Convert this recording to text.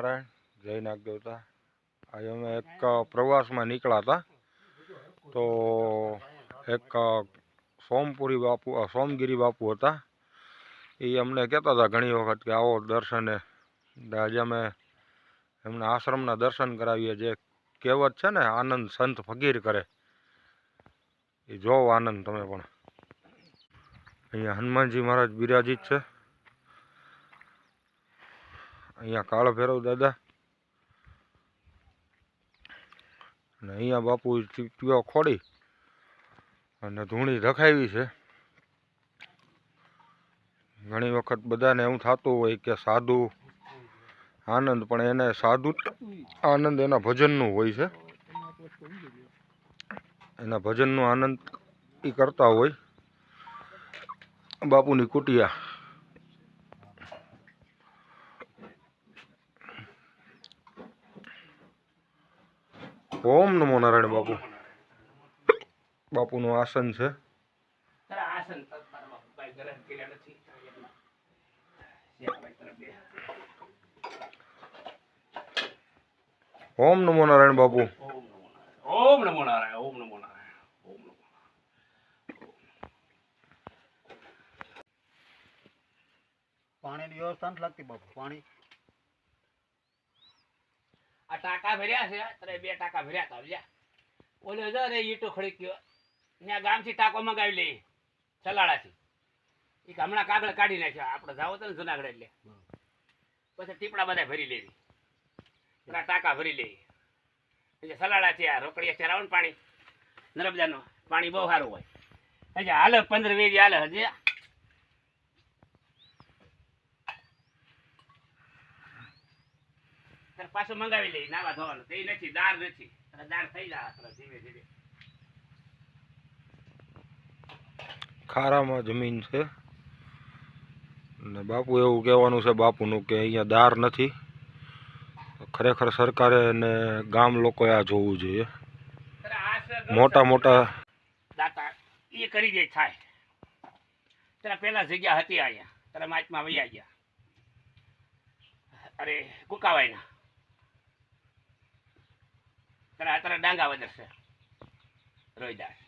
નારાયણ, જય નાગદેવતા। આજે અમે એક પ્રવાસમાં નીકળ્યા હતા, તો એક સોમપુરી બાપુ સોમગીરી બાપુ હતા। એ અમને કહેતા હતા ઘણી વખત કે આવો દર્શને। આજે અમે એમના આશ્રમના દર્શન કરાવીએ। જે કહેવત છે ને, આનંદ સંત ફકીર કરે, એ જોવો આનંદ તમે પણ। અહીંયા હનુમાનજી મહારાજ બિરાજિત છે। અહીંયા કાળ ભૈરવ દાદા, અને અહીંયા બાપુ ટીપીઓ ખોડી અને ધૂણી રખાવી છે। ઘણી વખત બધાને એવું થતું હોય કે સાધુ આનંદ, પણ એને સાધુ આનંદ એના ભજનનું હોય છે। એના ભજનનો આનંદ એ કરતા હોય। બાપુની કુટિયા, ઓમ નમો નારાયણ। બાપુનું આસન છે। ઓમ નમો નારાયણ બાપુ। ઓમ નમો નારાયણ, ઓમ નમો નારાયણ, ઓમ નમો। પાણીની વ્યવસ્થા નથી લાગતી બાપુ। પાણી આ ટાંકા ભર્યા છે, ત્યારે 2 ટાંકા ભર્યા હતા સમજ્યા। ઓલે જો રે ઈટો ખડી ગયો, ત્યાં ગામથી ટાંકો મંગાવી લે સલાડાથી। એ હમણાં કાગળ કાઢી નાખ્યા, આપણે જાવ તો ને જુનાગઢ, એટલે પછી ટીપડા બધા ભરી લેવી, પેલા ટાંકા ભરી લે। એટલે સલાડા છે, આ રોકડીયા છે, રાવણ પાણી નર્મદાનું પાણી બહુ સારું હોય। હજી હાલે 15-20 હાલે હજી। પાછું મંગાવી લઈ નાવા ધોવાનું, તે નથી દાળ નથી, દાળ થઈ જાય ધીમે ધીમે। ખારામાં જમીન છે, અને બાપુ એવું કહેવાનું છે બાપુનું કે અહીંયા દાર નથી। ખરેખર સરકારે અને ગામ લોકોએ આ જોવું જોઈએ। મોટા મોટા દાતા એ કરી દે થાય, ત્યારે પેલા જગ્યા હતી અહીંયા, ત્યારે માચમાં વૈયા ગયા, અરે કુકાવાયના, ત્યારે અત્યારે ડાંગા વધરશે રોહિદાસ।